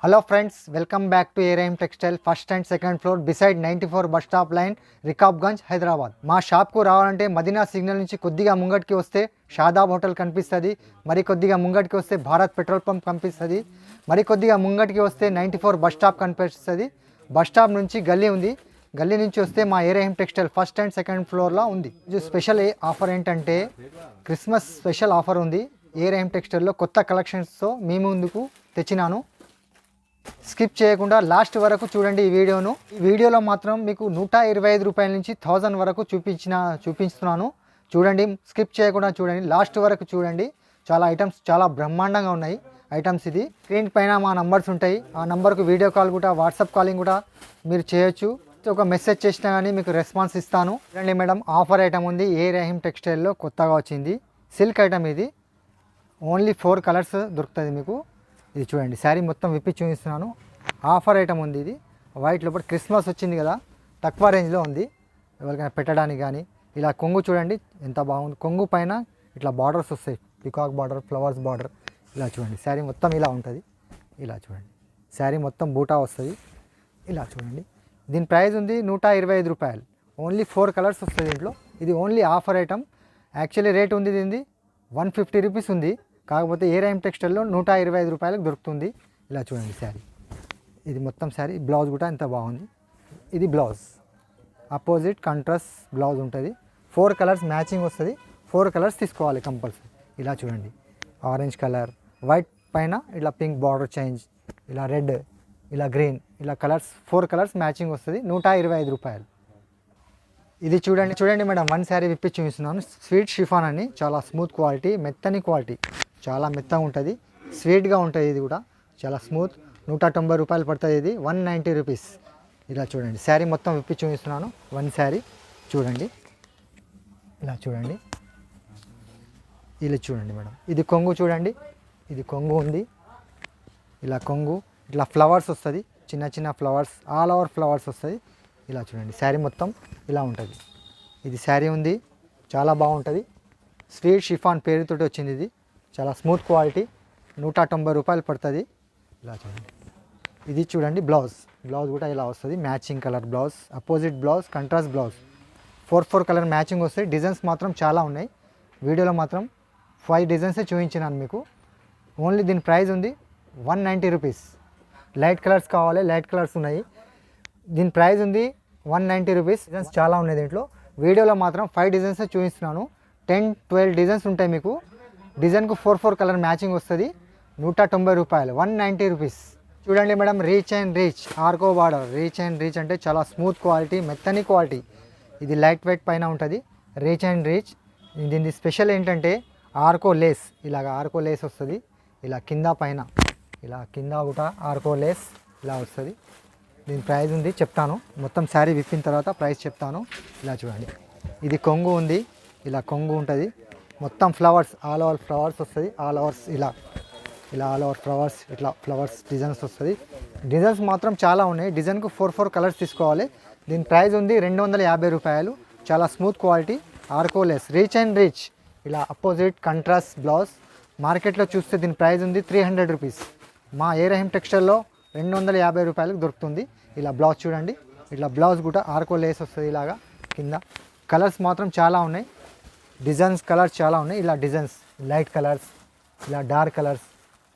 Hello friends, welcome back to ఏరైమ్ textile first and second floor beside 94 bus stop line, Rikabganj, Hyderabad. మా షాప్కు రావాలంటే Madina signal నుంచి కొద్దిగా ముంగటికి వస్తే షాదాబ్ హోటల్ కనిపిస్తుంది. మరి కొద్దిగా ముంగటికి వస్తే భారత్ పెట్రోల్ పంప్ కనిపిస్తుంది. మరి కొద్దిగా ముంగటికి వస్తే 94 బస్ స్టాప్ కనిపిస్తుంది. బస్ స్టాప్ నుంచి గల్లీ ఉంది. గల్లీ నుంచి వస్తే మా ఏరైమ్ టెక్స్టైల్ ఫస్ట్ అండ్ సెకండ్ ఫ్లోర్లో ఉంది. ఇది స్పెషల్ ఆఫర్ ఏంటంటే క్రిస్మస్ స్పెషల్ ఆఫర్ ఉంది. ఏరైమ్ టెక్స్టైల్లో కొత్త కలెక్షన్స్తో మీ ముందుకు తెచ్చినాను. స్కిప్ చేయకుండా లాస్ట్ వరకు చూడండి ఈ వీడియోను. ఈ వీడియోలో మాత్రం మీకు 125 రూపాయల నుంచి 1000 వరకు చూపిస్తున్నాను. చూడండి, స్కిప్ చేయకుండా చూడండి, లాస్ట్ వరకు చూడండి. చాలా ఐటమ్స్ చాలా బ్రహ్మాండంగా ఉన్నాయి ఐటమ్స్. ఇది స్క్రీన్ పైన మా నంబర్స్ ఉంటాయి. ఆ నంబర్కు వీడియో కాల్ కూడా, వాట్సాప్ కాలింగ్ కూడా మీరు చేయొచ్చు. ఒక మెసేజ్ చేసినా కానీ మీకు రెస్పాన్స్ ఇస్తాను. చూడండి మేడం, ఆఫర్ ఐటమ్ ఉంది. ఏరైమ్ టెక్స్టైల్లో కొత్తగా వచ్చింది సిల్క్ ఐటమ్. ఇది ఓన్లీ 4 కలర్స్ దొరుకుతుంది మీకు. ఇది చూడండి, శారీ మొత్తం విప్పి చూపిస్తున్నాను. ఆఫర్ ఐటమ్ ఉంది. ఇది వైట్ లోపల క్రిస్మస్ వచ్చింది కదా, తక్కువ రేంజ్లో ఉంది. ఎవరికైనా పెట్టడానికి కానీ. ఇలా కొంగు చూడండి ఎంత బాగుంది. కొంగు పైన ఇట్లా బార్డర్స్ వస్తాయి, పికాక్ బార్డర్, ఫ్లవర్స్ బార్డర్. ఇలా చూడండి, శారీ మొత్తం ఇలా ఉంటుంది. ఇలా చూడండి, శారీ మొత్తం బూటా వస్తుంది. ఇలా చూడండి, దీని ప్రైస్ ఉంది 125 రూపాయలు. ఓన్లీ 4 కలర్స్ వస్తుంది దీంట్లో. ఇది only offer item. Actually rate ఉంది దీనిది 150 రూపీస్ ఉంది. కాకపోతే ఏరైమ్ టెక్స్టైల్లో 125 రూపాయలకు దొరుకుతుంది. ఇలా చూడండి శారీ, ఇది మొత్తం శారీ. బ్లౌజ్ కూడా ఎంత బాగుంది. ఇది బ్లౌజ్, అపోజిట్ కాంట్రాస్ట్ బ్లౌజ్ ఉంటుంది. 4 కలర్స్ మ్యాచింగ్ వస్తుంది. 4 కలర్స్ తీసుకోవాలి కంపల్సరీ. ఇలా చూడండి, ఆరెంజ్ కలర్, వైట్ పైన ఇలా పింక్ బార్డర్ చేంజ్, ఇలా రెడ్, ఇలా గ్రీన్, ఇలా కలర్స్ 4 కలర్స్ మ్యాచింగ్ వస్తుంది. 125 రూపాయలు. ఇది చూడండి మేడం, 1 శారీ విప్పి చూపిస్తున్నాను. స్వీట్ షిఫాన్ అని, చాలా స్మూత్ క్వాలిటీ, మెత్తని క్వాలిటీ, చాలా మెత్తగా ఉంటుంది, స్వీట్గా ఉంటుంది. ఇది కూడా చాలా స్మూత్. 190 రూపాయలు పడుతుంది. ఇది 190 రూపీస్. ఇలా చూడండి, శారీ మొత్తం విప్పి చూపిస్తున్నాను. 1 శారీ చూడండి. ఇలా చూడండి, ఇలా చూడండి మేడం. ఇది కొంగు చూడండి, ఇది కొంగు ఉంది. ఇలా కొంగు, ఇట్లా ఫ్లవర్స్ వస్తుంది, చిన్న చిన్న ఫ్లవర్స్, ఆల్ ఓవర్ ఫ్లవర్స్ వస్తుంది. ఇలా చూడండి, శారీ మొత్తం ఇలా ఉంటుంది. ఇది శారీ ఉంది, చాలా బాగుంటుంది. స్వీట్ షిఫాన్ పేరుతోటి వచ్చింది. ఇది చాలా స్మూత్ క్వాలిటీ, 190 రూపాయలు పడుతుంది. ఇలా చూడండి, ఇది చూడండి బ్లౌజ్. బ్లౌజ్ కూడా ఇలా వస్తుంది, matching colour blouse, opposite blouse, contrast blouse. 4 colour matching వస్తాయి. డిజైన్స్ మాత్రం చాలా ఉన్నాయి. వీడియోలో మాత్రం 5 డిజైన్సే చూపించినాను మీకు. ఓన్లీ దీని ప్రైస్ ఉంది 190 రూపీస్. లైట్ కలర్స్ కావాలి, లైట్ కలర్స్ ఉన్నాయి. దీని ప్రైస్ ఉంది 190 రూపీస్. డిజైన్స్ చాలా ఉన్నాయి దీంట్లో. వీడియోలో మాత్రం 5 డిజైన్సే చూపిస్తున్నాను. 10-12 డిజైన్స్ ఉంటాయి మీకు. డిజైన్కు 4 కలర్ మ్యాచింగ్ వస్తుంది. 190 రూపాయలు, 190 రూపీస్. చూడండి మేడం, రీచ్ అండ్ రీచ్ ఆర్కో బార్డర్. రీచ్ అండ్ రీచ్ అంటే చాలా స్మూత్ క్వాలిటీ, మెత్తని క్వాలిటీ. ఇది లైట్ వెయిట్ పైన ఉంటుంది. Reach and reach. దీని స్పెషల్ ఏంటంటే ఆర్కో లేస్. ఇలాగ ఆర్కో లేస్ వస్తుంది. ఇలా కింద పైన, ఇలా కింద కూడా ఆర్కో లేస్ ఇలా వస్తుంది. దీని ప్రైస్ ఉంది చెప్తాను. మొత్తం శారీ విప్పిన తర్వాత ప్రైస్ చెప్తాను. ఇలా చూడండి, ఇది కొంగు ఉంది. ఇలా కొంగు ఉంటుంది. మొత్తం ఫ్లవర్స్, ఆల్ ఓవర్ ఫ్లవర్స్ వస్తుంది. ఆల్ ఓవర్స్ ఇలా ఆల్ ఓవర్ ఫ్లవర్స్, ఇట్లా ఫ్లవర్స్ డిజైన్స్ వస్తుంది. డిజైన్స్ మాత్రం చాలా ఉన్నాయి. డిజైన్కు 4 కలర్స్ తీసుకోవాలి. దీని ప్రైస్ ఉంది 250 రూపాయలు. చాలా స్మూత్ క్వాలిటీ, ఆర్కోలెస్. రీచ్ అండ్ రీచ్, ఇలా అపోజిట్ కంట్రాస్ట్ బ్లౌజ్. మార్కెట్లో చూస్తే దీని ప్రైస్ ఉంది 300 రూపీస్. మా ఏరైమ్ టెక్స్టైల్లో 250 రూపాయలకు దొరుకుతుంది. ఇలా బ్లౌజ్ చూడండి, ఇట్లా బ్లౌజ్ కూడా ఆర్కోలేస్ వస్తుంది. ఇలాగా కింద కలర్స్ మాత్రం చాలా ఉన్నాయి. డిజైన్స్ కలర్స్ చాలా ఉన్నాయి. ఇలా డిజైన్స్, లైట్ కలర్స్, ఇలా డార్క్ కలర్స్,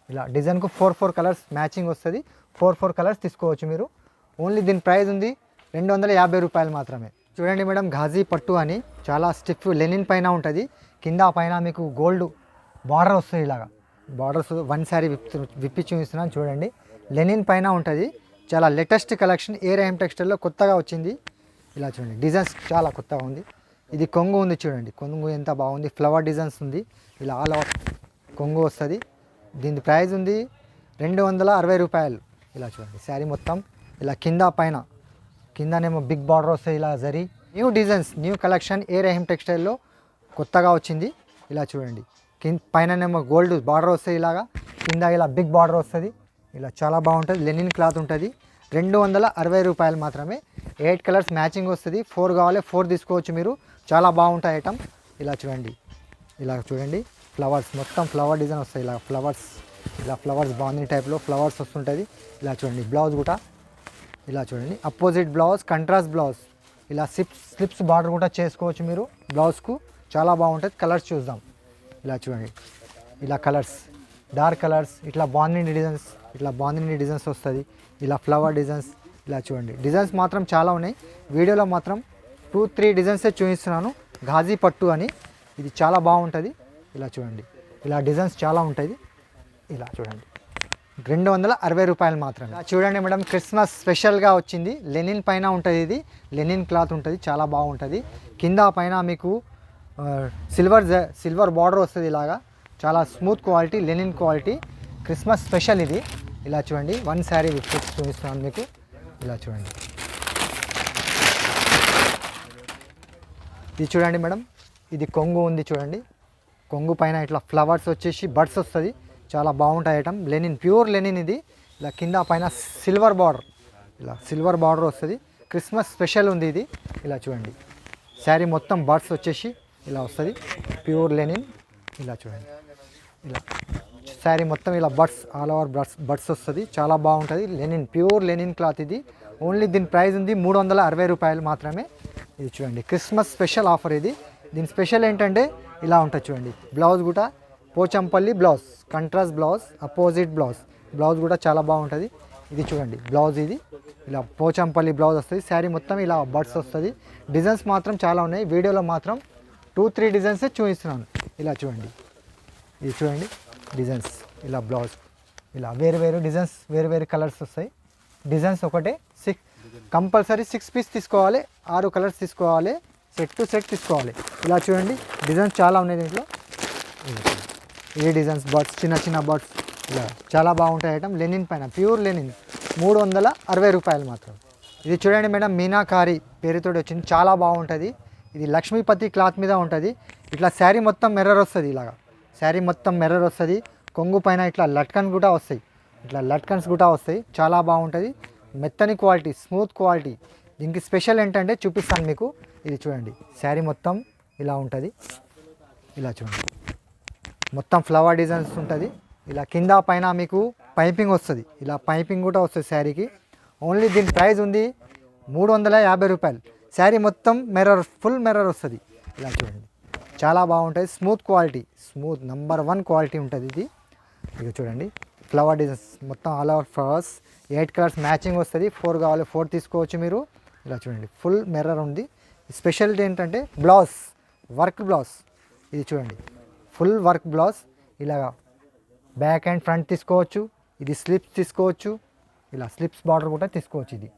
ఇలా డిజైన్కు 4 కలర్స్ మ్యాచింగ్ వస్తుంది. 4 కలర్స్ తీసుకోవచ్చు మీరు. ఓన్లీ దీని ప్రైస్ ఉంది 250 రూపాయలు మాత్రమే. చూడండి మేడం, ఘాజీ పట్టు అని, చాలా స్టిఫ్ లెనిన్ పైన ఉంటుంది. కింద పైన మీకు గోల్డ్ బార్డర్ వస్తుంది. ఇలాగా బార్డర్స్. 1 శారీ విప్పి చూపిస్తున్నాను చూడండి. లెనిన్ పైన ఉంటుంది. చాలా లేటెస్ట్ కలెక్షన్ ఏరైమ్ టెక్స్టైల్లో కొత్తగా వచ్చింది. ఇలా చూడండి, డిజైన్స్ చాలా కొత్తగా ఉంది. ఇది కొంగు ఉంది చూడండి, కొంగు ఎంత బాగుంది. ఫ్లవర్ డిజైన్స్ ఉంది. ఇలా ఆల్ ఓవర్ కొంగు వస్తుంది. దీని ప్రైస్ ఉంది 260 రూపాయలు. ఇలా చూడండి, శారీ మొత్తం ఇలా కింద పైన, కిందనేమో బిగ్ బార్డర్ వస్తాయి. ఇలా zari new designs, new collection ఏరైమ్ టెక్స్టైల్లో కొత్తగా వచ్చింది. ఇలా చూడండి, పైననేమో గోల్డ్ బార్డర్ వస్తాయి. ఇలాగా కింద ఇలా బిగ్ బార్డర్ వస్తుంది. ఇలా చాలా బాగుంటుంది. లెనిన్ క్లాత్ ఉంటుంది. 260 రూపాయలు మాత్రమే. 8 కలర్స్ మ్యాచింగ్ వస్తుంది. 4 కావాలి, 4 తీసుకోవచ్చు మీరు. చాలా బాగుంటాయి ఐటమ్. ఇలా చూడండి, ఇలా చూడండి, ఫ్లవర్స్ మొత్తం ఫ్లవర్ డిజైన్ వస్తాయి. ఇలా ఫ్లవర్స్ ఇలా ఫ్లవర్స్ బాగుంది టైప్లో ఫ్లవర్స్ వస్తుంటుంది. ఇలా చూడండి బ్లౌజ్ కూడా ఇలా చూడండి అపోజిట్ బ్లౌజ్ కంట్రాస్ట్ బ్లౌజ్. ఇలా స్లిప్స్ బార్డర్ కూడా చేసుకోవచ్చు మీరు బ్లౌజ్కు, చాలా బాగుంటుంది. కలర్స్ చూద్దాం. ఇలా చూడండి ఇలా కలర్స్ డార్క్ కలర్స్, ఇట్లా బాగుంది డిజైన్స్, ఇట్లా బాగుంది డిజైన్స్ వస్తుంది. ఇలా ఫ్లవర్ డిజైన్స్ ఇలా చూడండి. డిజైన్స్ మాత్రం చాలా ఉన్నాయి. వీడియోలో మాత్రం 2-3 డిజైన్సే చూపిస్తున్నాను. ఘాజీ పట్టు అని, ఇది చాలా బాగుంటుంది. ఇలా చూడండి ఇలా డిజైన్స్ చాలా ఉంటుంది. ఇలా చూడండి 260 రూపాయలు మాత్రమే. చూడండి మేడం క్రిస్మస్ స్పెషల్గా వచ్చింది. లెనిన్ పైన ఉంటుంది, ఇది లెనిన్ క్లాత్ ఉంటుంది, చాలా బాగుంటుంది. కింద పైన మీకు సిల్వర్ బార్డర్ వస్తుంది. ఇలాగా చాలా smooth quality, linen quality, Christmas special ఇది. ఇలా చూడండి వన్ శారీ విత్ చూపిస్తున్నాను మీకు. ఇలా చూడండి ఇది చూడండి మేడం, ఇది కొంగు ఉంది చూడండి. కొంగు పైన ఇట్లా ఫ్లవర్స్ వచ్చేసి బడ్స్ వస్తుంది, చాలా బాగుంటాయి ఐటమ్. లెనిన్ ప్యూర్ లెనిన్ ఇది. ఇలా కింద పైన సిల్వర్ బార్డర్, ఇలా సిల్వర్ బార్డర్ వస్తుంది. క్రిస్మస్ స్పెషల్ ఉంది ఇది. ఇలా చూడండి శారీ మొత్తం బడ్స్ వచ్చేసి ఇలా వస్తుంది, ప్యూర్ లెనిన్. ఇలా చూడండి ఇలా శారీ మొత్తం ఇలా బడ్స్ ఆల్ ఓవర్ బడ్స్ వస్తుంది, చాలా బాగుంటుంది. లెనిన్ ప్యూర్ లెనిన్ క్లాత్ ఇది. ఓన్లీ దీని ప్రైస్ ఉంది 360 రూపాయలు మాత్రమే. ఇది చూడండి క్రిస్మస్ స్పెషల్ ఆఫర్ ఇది. దీని స్పెషల్ ఏంటంటే ఇలా ఉంటుంది చూడండి. బ్లౌజ్ కూడా Pochampally blouse, contrast blouse, opposite blouse. Blouse కూడా చాలా బాగుంటుంది. ఇది చూడండి బ్లౌజ్, ఇది ఇలా పోచంపల్లి బ్లౌజ్ వస్తుంది. శారీ మొత్తం ఇలా బడ్స్ వస్తుంది. డిజైన్స్ మాత్రం చాలా ఉన్నాయి. వీడియోలో మాత్రం 2-3 డిజైన్సే చూపిస్తున్నాను. ఇలా చూడండి, ఇది చూడండి డిజైన్స్. ఇలా బ్లౌజ్ ఇలా వేరు డిజైన్స్, వేరు కలర్స్ వస్తాయి. డిజైన్స్ ఒకటే కంపల్సరీ 6 పీస్ తీసుకోవాలి, 6 కలర్స్ తీసుకోవాలి, సెట్ టు సెట్ తీసుకోవాలి. ఇలా చూడండి డిజైన్స్ చాలా ఉన్నాయి దీంట్లో. ఏ డిజైన్స్ బర్డ్స్, చిన్న బర్డ్స్, ఇలా చాలా బాగుంటాయి ఐటమ్. లెనిన్ పైన ప్యూర్ లెనిన్ 360 రూపాయలు మాత్రం. ఇది చూడండి మేడం మీనాకారి పేరుతో వచ్చింది, చాలా బాగుంటుంది. ఇది లక్ష్మీపతి క్లాత్ మీద ఉంటుంది. ఇట్లా శారీ మొత్తం మిర్రర్ వస్తుంది. ఇలాగా శారీ మొత్తం మిర్రర్ వస్తుంది. కొంగు పైన ఇట్లా లట్కన్స్ కూడా వస్తాయి, ఇట్లా లట్కన్స్ కూడా వస్తాయి, చాలా బాగుంటుంది. మెత్తని క్వాలిటీ, స్మూత్ క్వాలిటీ. దీనికి స్పెషల్ ఏంటంటే చూపిస్తాను మీకు. ఇది చూడండి శారీ మొత్తం ఇలా ఉంటుంది. ఇలా చూడండి మొత్తం ఫ్లవర్ డిజైన్స్ ఉంటుంది. ఇలా కింద పైన మీకు పైపింగ్ వస్తుంది, ఇలా పైపింగ్ కూడా వస్తుంది శారీకి. ఓన్లీ దీని ప్రైస్ ఉంది 350 రూపాయలు. శారీ మొత్తం మిర్రర్, ఫుల్ మిర్రర్ వస్తుంది. ఇలా చూడండి చాలా బాగుంటుంది. Smooth quality, smooth number 1 quality ఉంటుంది ఇది. ఇక చూడండి ఫ్లవర్ డిజైన్స్ మొత్తం all over flowers, 8 colours matching వస్తుంది. 4 కావాలి 4 తీసుకోవచ్చు మీరు. ఇలా చూడండి ఫుల్ మిర్రర్ ఉంది. స్పెషాలిటీ ఏంటంటే బ్లౌజ్, వర్క్ బ్లౌజ్. ఇది చూడండి ఫుల్ వర్క్ బ్లౌజ్. ఇలాగా బ్యాక్ అండ్ ఫ్రంట్ తీసుకోవచ్చు. ఇది స్లిప్స్ తీసుకోవచ్చు, ఇలా స్లిప్స్ బార్డర్ కూడా తీసుకోవచ్చు. ఇది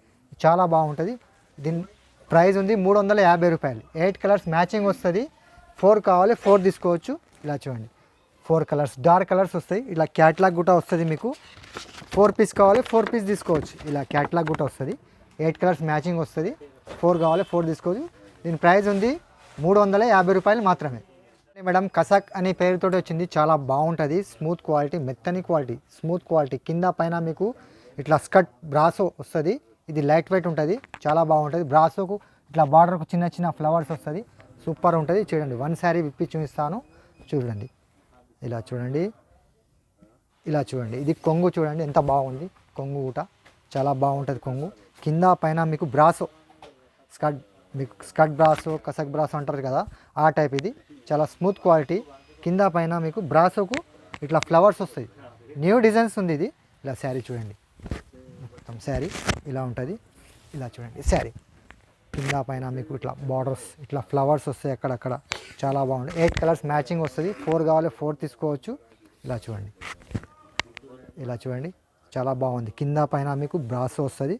చాలా బాగుంటుంది. దీని ప్రైస్ ఉంది 350 రూపాయలు. 8 కలర్స్ మ్యాచింగ్ వస్తుంది. 4 కావాలి 4 తీసుకోవచ్చు. ఇలా చూడండి 4 కలర్స్, డార్క్ కలర్స్ వస్తాయి. ఇలా క్యాట్లాగ్ కూడా వస్తుంది మీకు. 4 పీస్ కావాలి 4 పీస్ తీసుకోవచ్చు. ఇలా క్యాట్లాగ్ కూడా వస్తుంది. 8 కలర్స్ మ్యాచింగ్ వస్తుంది. 4 కావాలి 4 తీసుకోవచ్చు. దీని ప్రైస్ ఉంది 350 రూపాయలు మాత్రమే. మేడం కసక్ అనే పేరుతో వచ్చింది, చాలా బాగుంటుంది. స్మూత్ క్వాలిటీ, మెత్తని క్వాలిటీ, స్మూత్ క్వాలిటీ. కింద పైన మీకు ఇట్లా స్కర్ట్ బ్రాసో వస్తుంది. ఇది లైట్ వెయిట్ ఉంటుంది, చాలా బాగుంటుంది. బ్రాసోకు ఇట్లా బార్డర్కు చిన్న ఫ్లవర్స్ వస్తుంది, సూపర్ ఉంటుంది. చూడండి 1 శారీ విప్పి చూపిస్తాను చూడండి. ఇలా చూడండి, ఇలా చూడండి. ఇది కొంగు చూడండి ఎంత బాగుంది. కొంగు కూడా చాలా బాగుంటుంది. కొంగు కింద పైన మీకు బ్రాసో స్కర్ట్, మీకు స్కర్ట్ బ్రాసో, కసక్ బ్రాసో అంటారు కదా, ఆ టైప్. ఇది చాలా స్మూత్ క్వాలిటీ. కింద పైన మీకు బ్రాసోకు ఇట్లా ఫ్లవర్స్ వస్తాయి. న్యూ డిజైన్స్ ఉంది ఇది. ఇలా శారీ చూడండి, మొత్తం శారీ ఇలా ఉంటుంది. ఇలా చూడండి శారీ కింద పైన మీకు ఇట్లా బార్డర్స్, ఇట్లా ఫ్లవర్స్ వస్తాయి అక్కడక్కడ, చాలా బాగుంది. 8 కలర్స్ మ్యాచింగ్ వస్తుంది. 4 కావాలి 4 తీసుకోవచ్చు. ఇలా చూడండి, ఇలా చూడండి చాలా బాగుంది. కింద పైన మీకు బ్రాసో వస్తుంది,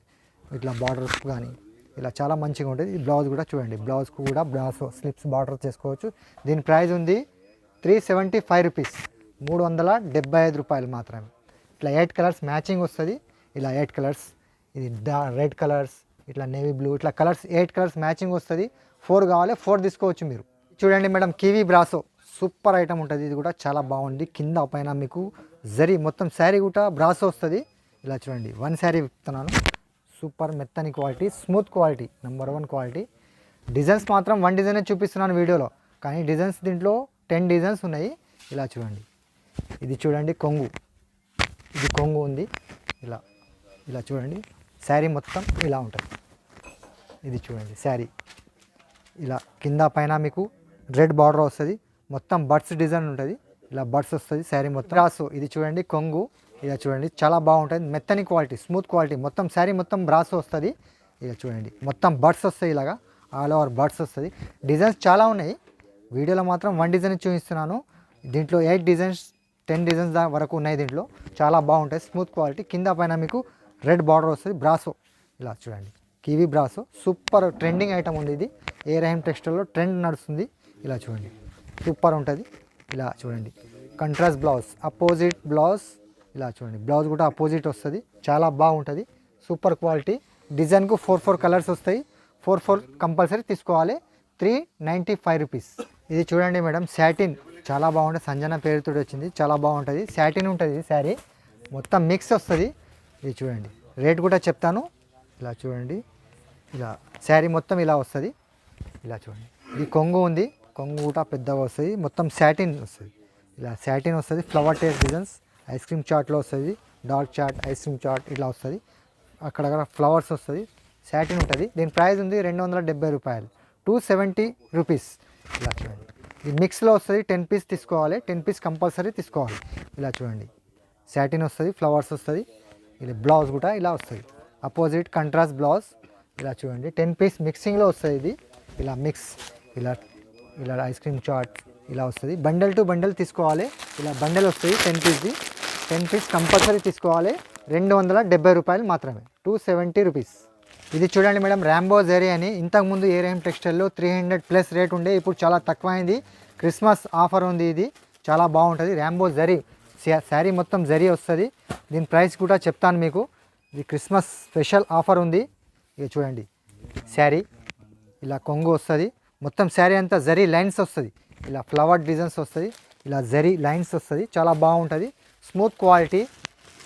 ఇట్లా బార్డర్స్ కానీ ఇలా చాలా మంచిగా ఉంటుంది. ఈ బ్లౌజ్ కూడా చూడండి, బ్లౌజ్కు కూడా బ్రాసో స్లిప్స్ బార్డర్ చేసుకోవచ్చు. దీని ప్రైస్ ఉంది 375 రూపీస్, 375 రూపాయలు మాత్రమే. ఇట్లా 8 కలర్స్ మ్యాచింగ్ వస్తుంది. ఇలా 8 కలర్స్, ఇది రెడ్ కలర్స్, ఇట్లా నేవీ బ్లూ, ఇట్లా కలర్స్ 8 కలర్స్ మ్యాచింగ్ వస్తుంది. 4 కావాలి 4 తీసుకోవచ్చు మీరు. చూడండి madam kiwi brasso, super item ఉంటుంది. ఇది కూడా చాలా బాగుంది. కింద పైన మీకు జరీ మొత్తం శారీ కూడా బ్రాసో వస్తుంది. ఇలా చూడండి 1 శారీ విప్పుతున్నాను. సూపర్ మెత్తని quality, smooth quality, number 1 quality. Designs మాత్రం 1 డిజైనే చూపిస్తున్నాను వీడియోలో, కానీ డిజైన్స్ దీంట్లో 10 డిజైన్స్ ఉన్నాయి. ఇలా చూడండి, ఇది చూడండి కొంగు, ఇది కొంగు ఉంది. ఇలా ఇలా చూడండి, శారీ మొత్తం ఇలా ఉంటుంది. ఇది చూడండి శారీ ఇలా కింద పైన మీకు రెడ్ బార్డర్ వస్తుంది, మొత్తం బర్డ్స్ డిజైన్ ఉంటుంది. ఇలా బర్డ్స్ వస్తుంది శారీ మొత్తం. బ్రాసో ఇది చూడండి కొంగు, ఇలా చూడండి చాలా బాగుంటుంది, మెత్తని క్వాలిటీ, స్మూత్ క్వాలిటీ, మొత్తం శారీ మొత్తం బ్రాసో వస్తుంది. ఇలా చూడండి మొత్తం బర్డ్స్ వస్తాయి, ఇలాగా ఆల్ ఓవర్ బర్డ్స్ వస్తుంది. డిజైన్స్ చాలా ఉన్నాయి, వీడియోలో మాత్రం 1 డిజైన్ చూపిస్తున్నాను. దీంట్లో 8 డిజైన్స్ 10 డిజైన్స్ వరకు ఉన్నాయి. దీంట్లో చాలా బాగుంటాయి, స్మూత్ క్వాలిటీ, కింద పైన మీకు రెడ్ బార్డర్ వస్తుంది. బ్రాసో ఇలా చూడండి, kiwi brasso super trending item ఉంది. ఇది ఏ రహీం టెక్స్టైల్లో ట్రెండ్ నడుస్తుంది. ఇలా చూడండి సూపర్ ఉంటుంది. ఇలా చూడండి కంట్రాస్ట్ బ్లౌజ్, అపోజిట్ బ్లౌజ్. ఇలా చూడండి బ్లౌజ్ కూడా అపోజిట్ వస్తుంది, చాలా బాగుంటుంది, సూపర్ క్వాలిటీ. డిజైన్కు 4 కలర్స్ వస్తాయి, 4 కంపల్సరీ తీసుకోవాలి. 395 రూపీస్. ఇది చూడండి మేడం శాటిన్, చాలా బాగుంటుంది, సంజన పేరుతో వచ్చింది, చాలా బాగుంటుంది. శాటిన్ ఉంటుంది శారీ మొత్తం మిక్స్ వస్తుంది. ఇది చూడండి రేట్ కూడా చెప్తాను. ఇలా చూడండి ఇలా శారీ మొత్తం ఇలా వస్తుంది. ఇలా చూడండి ఇది కొంగు ఉంది, కొంగు కూడా పెద్దగా వస్తుంది, మొత్తం శాటిన్ వస్తుంది. ఇలా శాటిన్ వస్తుంది, flower taste designs, ice cream చాట్లో వస్తుంది, dark chat, ice cream chat ఇట్లా వస్తుంది, అక్కడక్కడ ఫ్లవర్స్ వస్తుంది, శాటిన్ ఉంటుంది. దీని ప్రైస్ ఉంది 270 రూపాయలు, 270 రూపీస్. ఇలా చూడండి ఇది మిక్స్లో వస్తుంది, 10 పీస్ తీసుకోవాలి, 10 పీస్ కంపల్సరీ తీసుకోవాలి. ఇలా చూడండి శాటిన్ వస్తుంది, ఫ్లవర్స్ వస్తుంది. ఇది బ్లౌజ్ కూడా ఇలా వస్తుంది, అపోజిట్ కంట్రాస్ట్ బ్లౌజ్. ఇలా చూడండి 10 పీస్ మిక్సింగ్లో వస్తుంది. ఇది ఇలా మిక్స్, ఇలా ఇలా ఐస్ క్రీమ్ చాట్ ఇలా వస్తుంది. బండల్ టు బండల్ తీసుకోవాలి, ఇలా బండల్ వస్తుంది 10 పీస్ది, 10 పీస్ కంపల్సరీ తీసుకోవాలి. 270 రూపాయలు మాత్రమే, 270 రూపీస్. ఇది చూడండి మేడం ర్యాంబో జరీ అని, ఇంతకుముందు ఏ రహీం టెక్స్టైల్లో 300+ రేట్ ఉండే, ఇప్పుడు చాలా తక్కువ అయింది. క్రిస్మస్ ఆఫర్ ఉంది, ఇది చాలా బాగుంటుంది. ర్యాంబో జరీ శారీ మొత్తం జరీ వస్తుంది. దీని ప్రైస్ కూడా చెప్తాను మీకు. ఇది క్రిస్మస్ స్పెషల్ ఆఫర్ ఉంది. ఇది చూడండి శారీ ఇలా కొంగు వస్తుంది, మొత్తం శారీ అంతా జరీ లైన్స్ వస్తుంది, ఇలా ఫ్లవర్ డిజైన్స్ వస్తుంది, ఇలా జరీ లైన్స్ వస్తుంది, చాలా బాగుంటుంది, స్మూత్ క్వాలిటీ.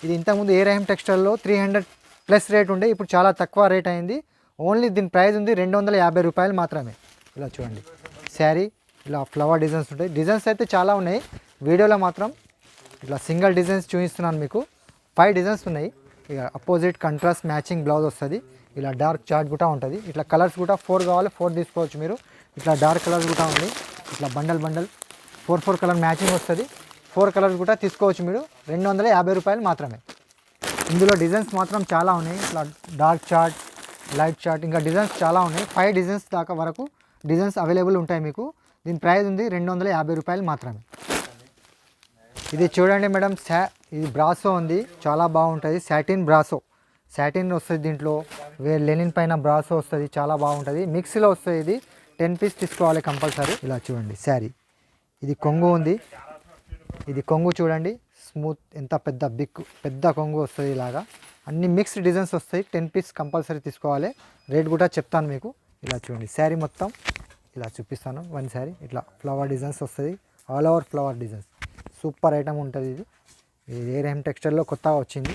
ఇది ఇంతకుముందు ఏ రహీం టెక్స్టైల్లో 300+ రేట్ ఉండే, ఇప్పుడు చాలా తక్కువ రేట్ అయింది. ఓన్లీ దీని ప్రైస్ ఉంది 250 రూపాయలు మాత్రమే. ఇలా చూడండి శారీ ఇలా ఫ్లవర్ డిజైన్స్ ఉంటాయి. డిజైన్స్ అయితే చాలా ఉన్నాయి, వీడియోలో మాత్రం ఇట్లా సింగిల్ డిజైన్స్ చూపిస్తున్నాను మీకు. 5 డిజైన్స్ ఉన్నాయి. ఇక అపోజిట్ కంట్రాస్ట్ మ్యాచింగ్ బ్లౌజ్ వస్తుంది, ఇలా డార్క్ చార్ట్ కూడా ఉంటుంది. ఇట్లా కలర్స్ కూడా 4 కావాలి, 4 తీసుకోవచ్చు మీరు. ఇట్లా డార్క్ కలర్స్ కూడా ఉంది, ఇట్లా బండల్ 4 కలర్ మ్యాచింగ్ వస్తుంది. 4 కలర్స్ కూడా తీసుకోవచ్చు మీరు. 250 రూపాయలు మాత్రమే. ఇందులో డిజైన్స్ మాత్రం చాలా ఉన్నాయి, ఇట్లా డార్క్ చార్ట్, లైట్ చార్ట్, ఇంకా డిజైన్స్ చాలా ఉన్నాయి. 5 డిజైన్స్ దాకా వరకు డిజైన్స్ అవైలబుల్ ఉంటాయి మీకు. దీని ప్రైస్ ఉంది 250 రూపాయలు మాత్రమే. ఇది చూడండి మేడం ఇది బ్రాసో ఉంది, చాలా బాగుంటుంది. శాటిన్ బ్రాసో, శాటిన్ వస్తుంది దీంట్లో, లెనిన్ పైన బ్రాసో వస్తుంది, చాలా బాగుంటుంది. మిక్స్లో వస్తుంది. ఇది 10 పీస్ తీసుకోవాలి కంపల్సరీ. ఇలా చూడండి శారీ, ఇది కొంగు ఉంది. ఇది కొంగు చూడండి స్మూత్, ఎంత పెద్ద కొంగు వస్తుంది. ఇలాగా అన్ని మిక్స్డ్ డిజైన్స్ వస్తాయి. 10 పీస్ కంపల్సరీ తీసుకోవాలి. రేట్ కూడా చెప్తాను మీకు. ఇలా చూడండి శారీ మొత్తం ఇలా చూపిస్తాను. 1 శారీ ఇట్లా ఫ్లవర్ డిజైన్స్ వస్తుంది, all over flower designs, super item ఉంటుంది. ఇది ఏ రహీం టెక్స్టైల్లో కొత్తగా వచ్చింది.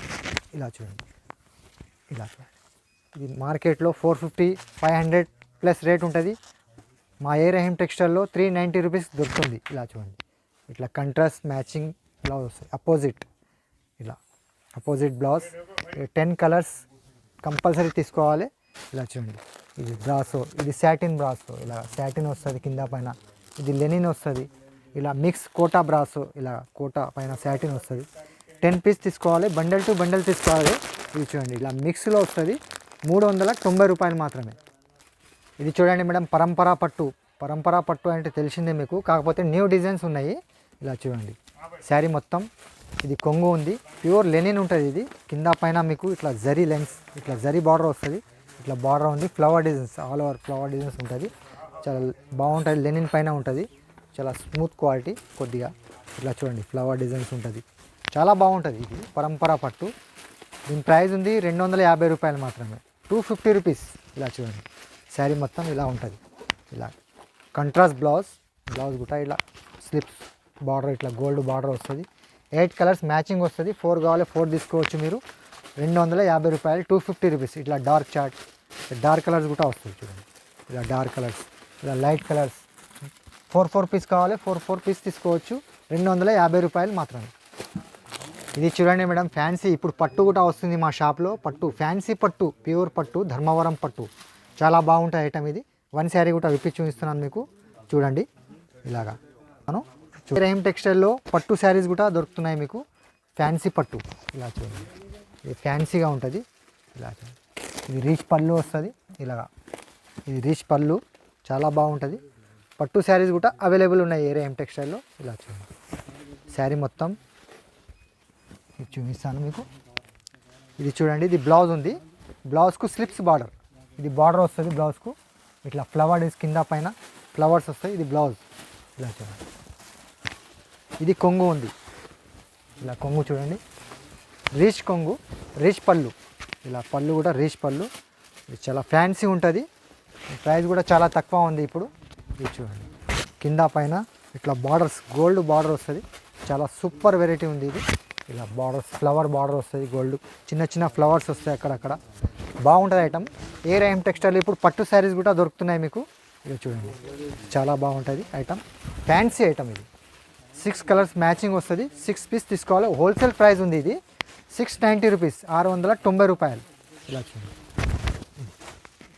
ఇలా చూడండి, ఇలా చూడండి. ఇది మార్కెట్లో 450-500+ రేట్ ఉంటుంది. మా ఏ రహీం టెక్స్టైల్లో 390 రూపీస్ దొరుకుతుంది. ఇలా చూడండి, ఇట్లా కంట్రాస్ట్ మ్యాచింగ్ బ్లౌజ్ వస్తుంది, అపోజిట్, ఇలా అపోజిట్ బ్లౌజ్. 10 కలర్స్ కంపల్సరీ తీసుకోవాలి. ఇలా చూడండి ఇది బ్రాసో, ఇది శాటిన్ బ్రాసో, ఇలా శాటిన్ వస్తుంది కింద పైన. ఇది లెనిన్ వస్తుంది, ఇలా మిక్స్ కోటా బ్రాసో, ఇలా కోటా పైన శాటిన్ వస్తుంది. 10 పీస్ తీసుకోవాలి, బండల్ టు బండల్ తీసుకోవాలి. ఇది చూడండి ఇలా మిక్స్లో వస్తుంది, 390 రూపాయలు మాత్రమే. ఇది చూడండి మేడం పరంపరా పట్టు అంటే తెలిసిందే మీకు, కాకపోతే న్యూ డిజైన్స్ ఉన్నాయి. ఇలా చూడండి శారీ మొత్తం, ఇది కొంగు ఉంది, ప్యూర్ లెనిన్ ఉంటుంది. ఇది కింద పైన మీకు ఇట్లా జరీ లెన్స్, ఇట్లా జరీ బార్డర్ వస్తుంది, ఇట్లా బార్డర్ ఉంది, flower designs, all over flower designs ఉంటుంది, చాలా బాగుంటుంది. లెనిన్ పైన ఉంటుంది, చాలా స్మూత్ క్వాలిటీ కొద్దిగా. ఇట్లా చూడండి ఫ్లవర్ డిజైన్స్ ఉంటుంది, చాలా బాగుంటుంది. ఇది పరంపరా పట్టు. దీని ప్రైస్ ఉంది 250 రూపాయలు మాత్రమే, 250 రూపీస్. ఇలా చూడండి శారీ మొత్తం ఇలా ఉంటుంది. ఇలా కంట్రాస్ట్ బ్లౌజ్ కూడా ఇలా స్లిప్స్ బార్డర్, ఇట్లా గోల్డ్ బార్డర్ వస్తుంది. 8 కలర్స్ మ్యాచింగ్ వస్తుంది. 4 కావాలి, 4 తీసుకోవచ్చు మీరు. 250 రూపాయలు, 250 రూపీస్. ఇట్లా డార్క్ చార్ట్, డార్క్ కలర్స్ కూడా వస్తుంది చూడండి, ఇలా డార్క్ కలర్స్, ఇలా లైట్ కలర్స్. 4 పీస్ కావాలి, 4 పీస్ తీసుకోవచ్చు. 250 రూపాయలు మాత్రమే. ఇది చూడండి మేడం, ఫ్యాన్సీ ఇప్పుడు పట్టు కూడా వస్తుంది మా షాప్లో. పట్టు ఫ్యాన్సీ పట్టు, ప్యూర్ పట్టు, ధర్మవరం పట్టు, చాలా బాగుంటుంది ఐటమ్ ఇది. వన్ శారీ కూడా విప్పి చూపిస్తున్నాను మీకు, చూడండి ఇలాగా. మనం రేమ్ టెక్స్టైల్లో పట్టు శారీస్ కూడా దొరుకుతున్నాయి మీకు. ఫ్యాన్సీ పట్టు ఇలా చూడండి, ఇది ఫ్యాన్సీగా ఉంటుంది ఇలా చూడండి. ఇది రీచ్ పళ్ళు వస్తుంది ఇలాగా, ఇది రీచ్ పళ్ళు చాలా బాగుంటుంది. పట్టు శారీస్ కూడా అవైలబుల్ ఉన్నాయి రేమ్ టెక్స్టైల్లో. ఇలా చూడండి శారీ మొత్తం ఇది చూపిస్తాను మీకు. ఇది చూడండి, ఇది బ్లౌజ్ ఉంది, బ్లౌజ్కు స్లిప్స్ బార్డర్, ఇది బార్డర్ వస్తుంది బ్లౌజ్కు. ఇట్లా ఫ్లవర్స్ కింద పైన ఫ్లవర్స్ వస్తాయి, ఇది బ్లౌజ్ ఇలా చూడండి. ఇది కొంగు ఉంది, ఇలా కొంగు చూడండి, రీచ్ కొంగు, రీచ్ పళ్ళు, ఇలా పళ్ళు కూడా రీచ్ పళ్ళు. ఇది చాలా ఫ్యాన్సీ ఉంటుంది, ప్రైస్ కూడా చాలా తక్కువ ఉంది ఇప్పుడు. ఇది చూడండి కింద పైన ఇట్లా బార్డర్స్, గోల్డ్ బార్డర్ వస్తుంది, చాలా సూపర్ వెరైటీ ఉంది ఇది. ఇలా బార్డర్స్, ఫ్లవర్ బార్డర్ వస్తుంది, గోల్డ్ చిన్న చిన్న ఫ్లవర్స్ వస్తాయి అక్కడక్కడ, బాగుంటుంది ఐటమ్. రేమ్ టెక్స్టైల్ ఇప్పుడు పట్టు శారీస్ కూడా దొరుకుతున్నాయి మీకు. ఇది చూడండి చాలా బాగుంటుంది ఐటమ్, ఫ్యాన్సీ ఐటమ్ ఇది. 6 కలర్స్ మ్యాచింగ్ వస్తుంది, 6 పీస్ తీసుకోవాలి. హోల్సేల్ ప్రైస్ ఉంది ఇది 690 రూపీస్, 690 రూపాయలు. ఇలా చూడండి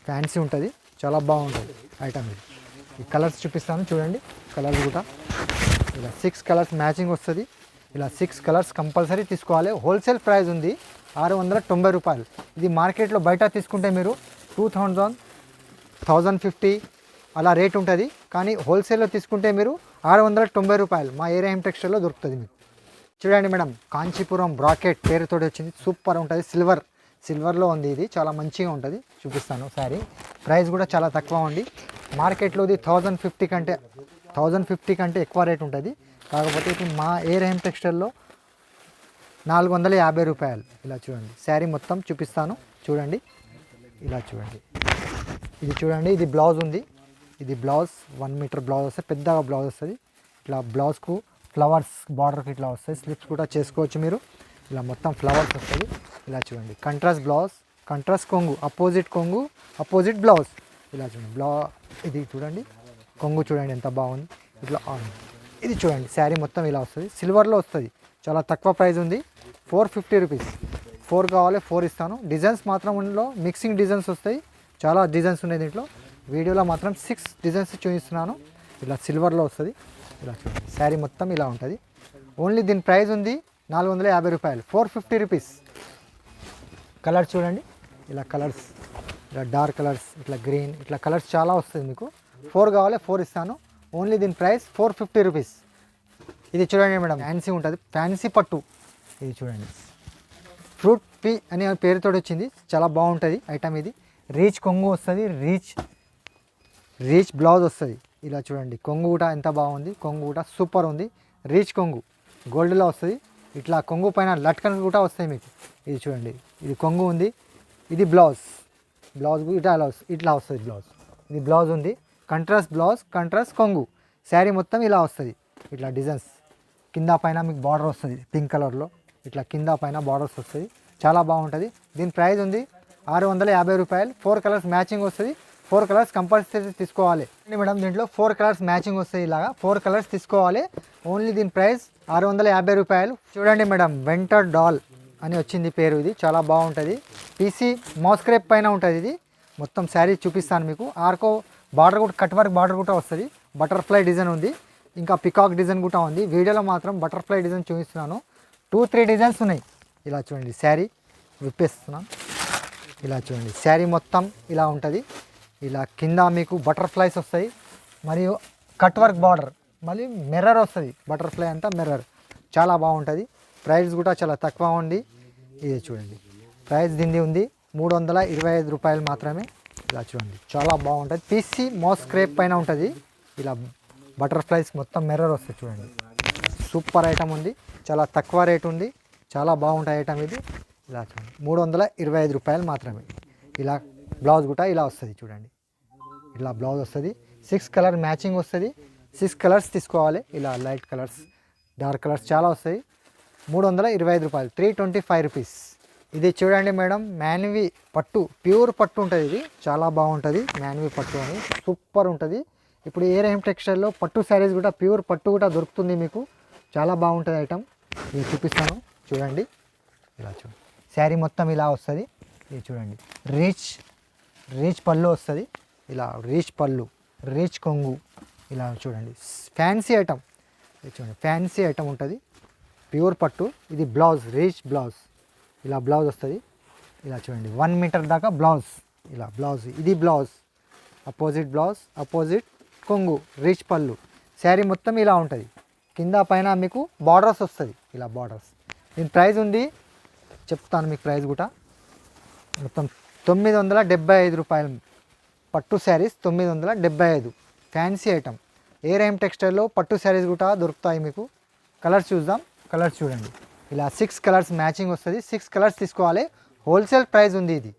ఫ్యాన్సీ ఉంటుంది, చాలా బాగుంటుంది ఐటమ్ ఇది. ఈ కలర్స్ చూపిస్తాను చూడండి, కలర్స్ కూడా ఇలా 6 కలర్స్ మ్యాచింగ్ వస్తుంది. ఇలా 6 కలర్స్ కంపల్సరీ తీసుకోవాలి. హోల్సేల్ ప్రైస్ ఉంది 690 రూపాయలు. ఇది మార్కెట్లో బయట తీసుకుంటే మీరు 2000, 1050 అలా రేట్ ఉంటుంది, కానీ హోల్సేల్లో తీసుకుంటే మీరు 690 రూపాయలు మా రేమ్ టెక్స్టైల్లో దొరుకుతుంది మీకు. చూడండి మేడం, కాంచీపురం బ్రాకెట్ పేరుతో వచ్చింది, సూపర్ ఉంటుంది. సిల్వర్లో ఉంది, ఇది చాలా మంచిగా ఉంటుంది. చూపిస్తాను శారీ, ప్రైస్ కూడా చాలా తక్కువ ఉంది. మార్కెట్లో ఇది 1050 కంటే ఎక్కువ రేట్ ఉంటుంది. కాకపోతే ఇప్పుడు మా రేమ్ టెక్స్టైల్లో 450 రూపాయలు. ఇలా చూడండి శారీ మొత్తం చూపిస్తాను చూడండి, ఇలా చూడండి. ఇది చూడండి, ఇది బ్లౌజ్ ఉంది, ఇది బ్లౌజ్ 1 మీటర్ బ్లౌజ్ వస్తుంది, పెద్దగా బ్లౌజ్ వస్తుంది. ఇట్లా బ్లౌజ్కు ఫ్లవర్స్ బార్డర్కి ఇట్లా వస్తాయి, స్లిప్స్ కూడా చేసుకోవచ్చు మీరు. ఇలా మొత్తం ఫ్లవర్స్ వస్తుంది. ఇలా చూడండి కంట్రాస్ట్ బ్లౌజ్, కంట్రాస్ట్ కొంగు, అపోజిట్ బ్లౌజ్. ఇలా చూడండి ఇది చూడండి కొంగు చూడండి ఎంత బాగుంది. ఇట్లా ఇది చూడండి శారీ మొత్తం ఇలా వస్తుంది, సిల్వర్లో వస్తుంది, చాలా తక్కువ ప్రైస్ ఉంది. 450 రూపీస్. 4 కావాలి 4 ఇస్తాను. డిజైన్స్ మాత్రం ఇందులో మిక్సింగ్ డిజైన్స్ వస్తాయి, చాలా డిజైన్స్ ఉన్నాయి దీంట్లో. వీడియోలో మాత్రం 6 డిజైన్స్ చూపిస్తున్నాను. ఇలా సిల్వర్లో వస్తుంది. ఇలా చూడండి శారీ మొత్తం ఇలా ఉంటుంది. ఓన్లీ దీని ప్రైస్ ఉంది 450 రూపాయలు, 450 రూపీస్. కలర్స్ చూడండి, ఇలా కలర్స్, ఇలా డార్క్ కలర్స్, ఇట్లా గ్రీన్, ఇట్లా కలర్స్ చాలా వస్తుంది మీకు. 4 కావాలి 4 ఇస్తాను. ఓన్లీ దీని ప్రైస్ 450 రూపీస్. ఇది చూడండి మేడం, ఫ్యాన్సీ ఉంటుంది, ఫ్యాన్సీ పట్టు. ఇది చూడండి ఫ్రూట్ పీ అనే పేరుతో వచ్చింది, చాలా బాగుంటుంది ఐటమ్ ఇది. రీచ్ కొంగు వస్తుంది, రీచ్ బ్లౌజ్ వస్తుంది. ఇలా చూడండి కొంగు కూడా ఎంత బాగుంది, కొంగు కూడా సూపర్ ఉంది. రీచ్ కొంగు గోల్డ్లో వస్తుంది. ఇట్లా కొంగు పైన లట్కన్ కూడా వస్తాయి మీకు. ఇది చూడండి, ఇది కొంగు ఉంది, ఇది బ్లౌజ్ ఇట్లా వస్తుంది బ్లౌజ్. ఇది బ్లౌజ్ ఉంది, కంట్రాస్ట్ బ్లౌజ్, కంట్రాస్ట్ కొంగు. శారీ మొత్తం ఇలా వస్తుంది, ఇట్లా డిజైన్స్ కింద పైన మీకు బార్డర్ వస్తుంది పింక్ కలర్లో, ఇట్లా కింద పైన బార్డర్స్ వస్తుంది, చాలా బాగుంటుంది. దీని ప్రైస్ ఉంది 650 రూపాయలు. 4 కలర్స్ మ్యాచింగ్ వస్తుంది, 4 కలర్స్ కంపల్సరీ తీసుకోవాలి మేడం. దీంట్లో 4 కలర్స్ మ్యాచింగ్ వస్తాయి, ఇలాగా 4 కలర్స్ తీసుకోవాలి. ఓన్లీ దీని ప్రైస్ 650 రూపాయలు. చూడండి మేడం, వెంటర్ డాల్ అని వచ్చింది పేరు, ఇది చాలా బాగుంటుంది. పీసీ మోస్క్రేప్ పైన ఉంటుంది ఇది. మొత్తం శారీ చూపిస్తాను మీకు. ఆర్కో బార్డర్ కూడా, కట్ వర్క్ బార్డర్ కూడా వస్తుంది, బటర్ఫ్లై డిజైన్ ఉంది, ఇంకా పికాక్ డిజైన్ కూడా ఉంది. వీడియోలో మాత్రం బటర్ఫ్లై డిజైన్ చూపిస్తున్నాను. 2-3 డిజైన్స్ ఉన్నాయి. ఇలా చూడండి శారీ విప్పేస్తున్నాను. ఇలా చూడండి శారీ మొత్తం ఇలా ఉంటుంది. ఇలా కింద మీకు బటర్ఫ్లైస్ వస్తాయి, మరియు కట్ వర్క్ బార్డర్, మళ్ళీ మిర్రర్ వస్తుంది, బటర్ఫ్లై అంతా మిర్రర్, చాలా బాగుంటుంది. ప్రైస్ కూడా చాలా తక్కువ ఉంది. ఇది చూడండి ప్రైస్ దీనిది ఉంది 325 రూపాయలు మాత్రమే. ఇలా చూడండి చాలా బాగుంటుంది. పీసీ మోస్క్రేప్ పైన ఉంటుంది, ఇలా బటర్ఫ్లైస్ మొత్తం మిర్రర్ వస్తుంది చూడండి. సూపర్ ఐటమ్ ఉంది, చాలా తక్కువ రేట్ ఉంది, చాలా బాగుంటుంది ఐటమ్ ఇది. ఇలా చూడండి 325 రూపాయలు మాత్రమే. ఇలా బ్లౌజ్ కూడా ఇలా వస్తుంది చూడండి, ఇలా బ్లౌజ్ వస్తుంది. 6 కలర్ మ్యాచింగ్ వస్తుంది, 6 కలర్స్ తీసుకోవాలి. ఇలా లైట్ కలర్స్, డార్క్ కలర్స్ చాలా వస్తాయి. 325 రూపాయలు, 325 రూపీస్. ఇది చూడండి మేడం, మాన్వి పట్టు, ప్యూర్ పట్టు ఉంటుంది, ఇది చాలా బాగుంటుంది. మాన్వి పట్టు అని సూపర్ ఉంటుంది. ఇప్పుడు రేమ్ టెక్స్టైల్లో పట్టు శారీస్ కూడా, ప్యూర్ పట్టు కూడా దొరుకుతుంది మీకు, చాలా బాగుంటుంది ఐటమ్. ఇది చూపిస్తాను చూడండి, ఇలా చూడండి. శారీ మొత్తం ఇలా వస్తుంది. ఇది చూడండి, రీచ్ పళ్ళు వస్తుంది. ఇలా రీచ్ పళ్ళు, రీచ్ కొంగు. ఇలా చూడండి, ఫ్యాన్సీ ఐటమ్. ఇది చూడండి, ఫ్యాన్సీ ఐటమ్ ఉంటుంది, ప్యూర్ పట్టు. ఇది బ్లౌజ్, రీచ్ బ్లౌజ్. ఇలా బ్లౌజ్ వస్తుంది. ఇలా చూడండి, 1 మీటర్ దాకా బ్లౌజ్. ఇలా బ్లౌజ్, ఇది బ్లౌజ్, అపోజిట్ బ్లౌజ్, అపోజిట్ కొంగు, రీచ్ పళ్ళు. శారీ మొత్తం ఇలా ఉంటుంది. కింద పైన మీకు బార్డర్స్ వస్తుంది, ఇలా బార్డర్స్. దీని ప్రైస్ ఉంది, చెప్తాను మీకు ప్రైస్ కూడా. మొత్తం 975 రూపాయలు. పట్టు శారీస్ 975. Fancy item. ఏ రైమ్ టెక్స్టైల్లో పట్టు శారీస్ కూడా దొరుకుతాయి మీకు. కలర్స్ చూద్దాం. కలర్స్ చూడండి, ఇలా 6 కలర్స్ మ్యాచింగ్ వస్తుంది. 6 కలర్స్ తీసుకోవాలి. హోల్సేల్ ప్రైస్ ఉంది ఇది.